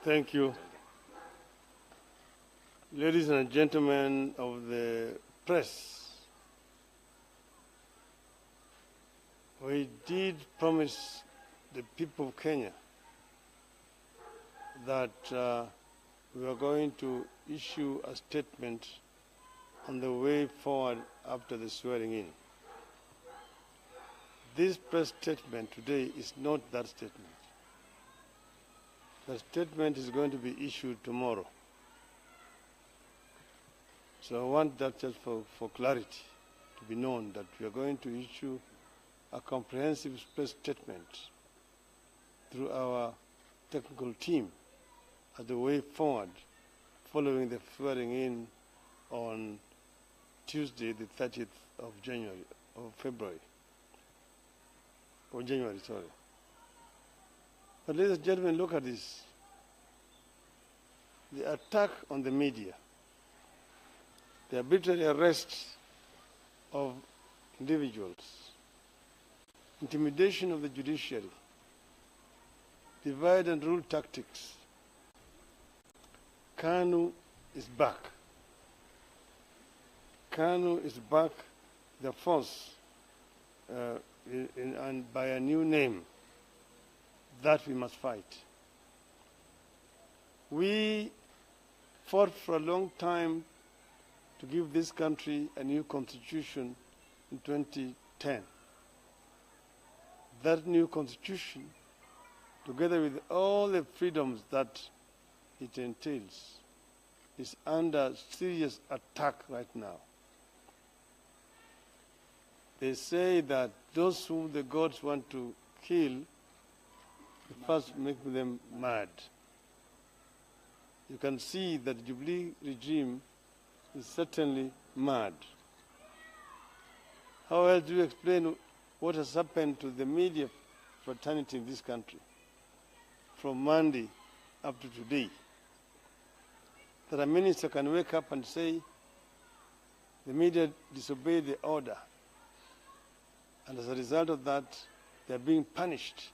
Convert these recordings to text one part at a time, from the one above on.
Thank you. Ladies and gentlemen of the press, we did promise the people of Kenya that we are going to issue a statement on the way forward after the swearing in. This press statement today is not that statement. The statement is going to be issued tomorrow. So I want that just for clarity to be known that we are going to issue a comprehensive press statement through our technical team as the way forward following the swearing in on Tuesday, the 30th of January, sorry. But ladies and gentlemen, look at this. The attack on the media, the arbitrary arrest of individuals, intimidation of the judiciary, divide and rule tactics. KANU is back. KANU is back, the force, and by a new name that we must fight. We fought for a long time to give this country a new constitution in 2010. That new constitution, together with all the freedoms that it entails, is under serious attack right now. They say that those whom the gods want to kill, first make them mad. You can see that the Jubilee regime is certainly mad. How else do you explain what has happened to the media fraternity in this country from Monday up to today? That a minister can wake up and say the media disobeyed the order, and as a result of that, they are being punished.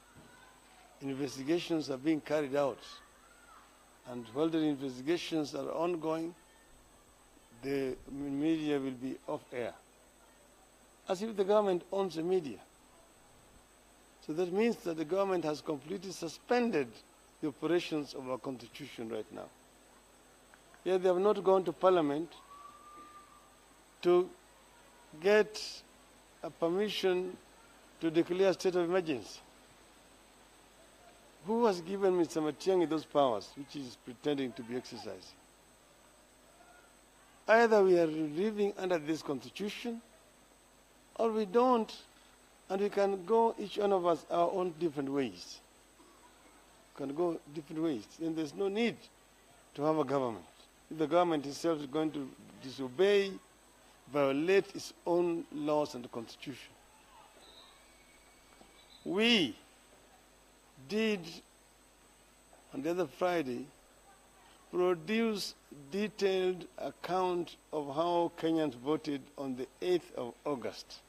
Investigations are being carried out, and while the investigations are ongoing, the media will be off air, as if the government owns the media. So that means that the government has completely suspended the operations of our constitution right now. Yet they have not gone to Parliament to get a permission to declare a state of emergency. Who has given Mr. Matiang'i those powers which he is pretending to be exercising? Either we are living under this constitution, or we don't, and we can go, each one of us, our own different ways. We can go different ways. Then there's no need to have a government. If the government itself is going to disobey, violate its own laws and the constitution. We did, on the other Friday, produce detailed account of how Kenyans voted on the 8th of August.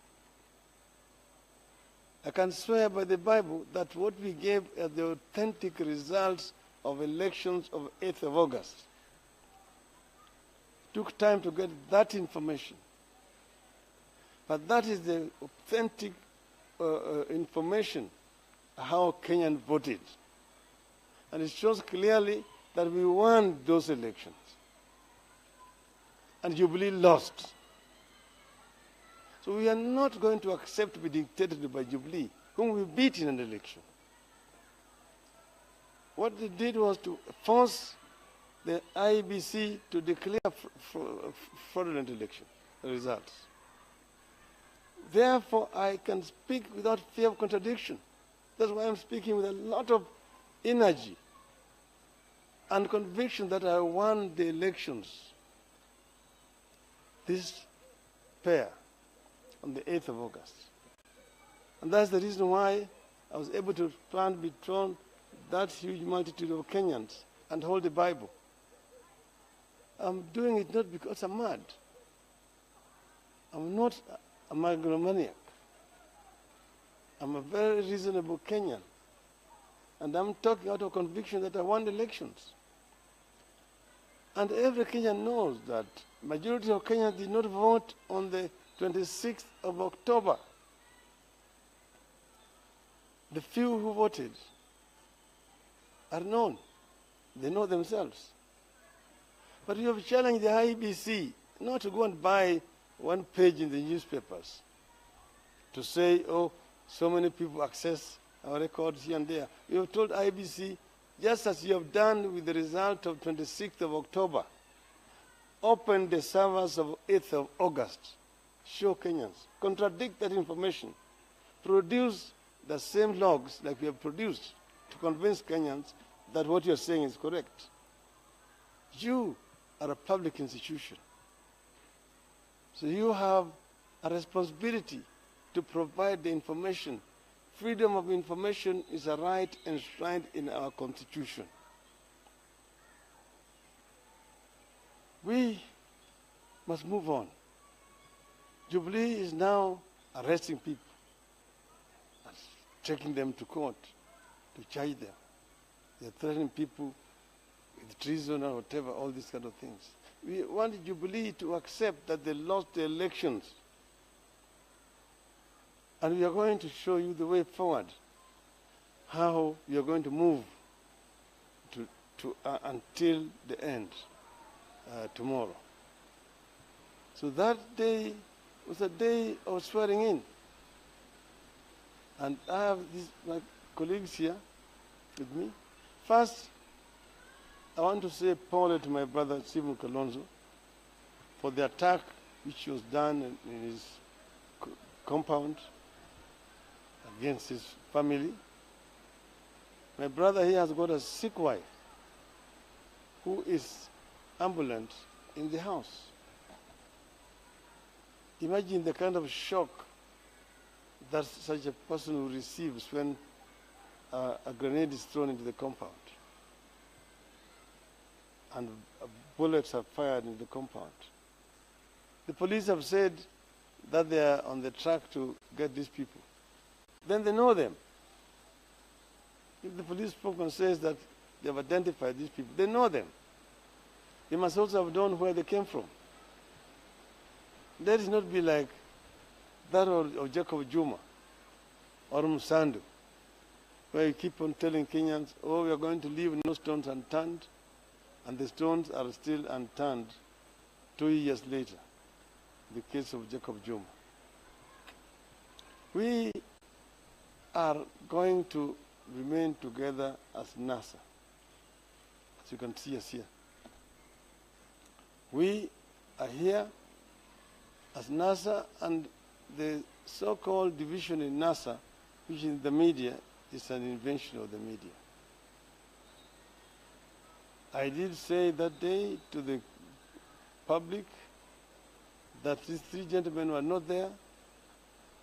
I can swear by the Bible that what we gave as the authentic results of elections of 8th of August. Took time to get that information. But that is the authentic information how Kenyans voted. And it shows clearly that we won those elections. And Jubilee lost. So we are not going to accept to be dictated by Jubilee, whom we beat in an election. What they did was to force the IEBC to declare fraudulent election results. Therefore, I can speak without fear of contradiction. That's why I'm speaking with a lot of energy and conviction that I won the elections. This pair on the 8th of August. And that's the reason why I was able to plant between that huge multitude of Kenyans and hold the Bible. I'm doing it not because I'm mad. I'm not a megalomaniac. I'm a very reasonable Kenyan. And I'm talking out of conviction that I won elections. And every Kenyan knows that majority of Kenyans did not vote on the 26th of October. The few who voted are known. They know themselves. But you have challenged the IEBC not to go and buy one page in the newspapers to say, oh, so many people access our records here and there. You have told IEBC, just as you have done with the result of 26th of October, open the servers of 8th of August, show Kenyans, contradict that information, produce the same logs like you have produced to convince Kenyans that what you are saying is correct. You are a public institution. So you have a responsibility to provide the information. Freedom of information is a right enshrined in our Constitution. We must move on. Jubilee is now arresting people, taking them to court to charge them. They're threatening people with treason or whatever, all these kind of things. We want Jubilee to accept that they lost the elections. And we are going to show you the way forward, how you are going to move until the end, tomorrow. So that day was a day of swearing in. And I have my colleagues here with me. First, I want to say apology to my brother Stephen Kalonzo for the attack which was done in his compound against his family. My brother here has got a sick wife who is ambulant in the house. Imagine the kind of shock that such a person receives when a grenade is thrown into the compound and bullets are fired into the compound. The police have said that they are on the track to get these people. Then they know them. If the police spokesman says that they have identified these people, they know them. They must also have known where they came from. Let it not be like that of Jacob Juma or Musandu, where you keep on telling Kenyans, oh, we are going to leave no stones unturned, and the stones are still unturned 2 years later, the case of Jacob Juma. We are going to remain together as NASA, as you can see us here. We are here as NASA, and the so-called division in NASA, which in the media is an invention of the media. I did say that day to the public that these three gentlemen were not there,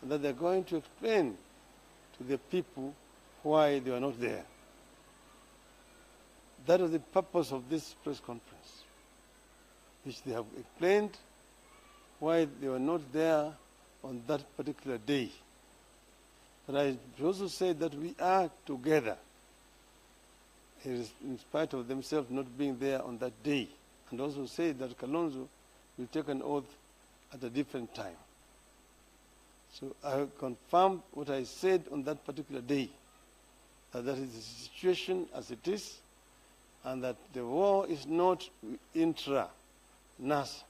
and that they're going to explain to the people why they were not there. That was the purpose of this press conference, which they have explained why they were not there on that particular day. But I also said that we are together, in spite of themselves not being there on that day, and also said that Kalonzo will take an oath at a different time. So I confirmed what I said on that particular day, that is the situation as it is, and that the war is not intra-NASA.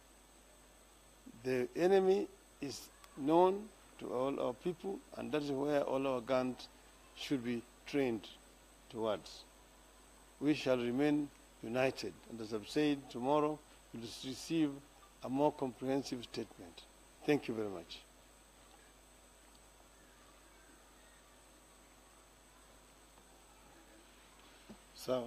The enemy is known to all our people, and that is where all our guns should be trained towards. We shall remain united, and as I've said, tomorrow we will receive a more comprehensive statement. Thank you very much. Sawa.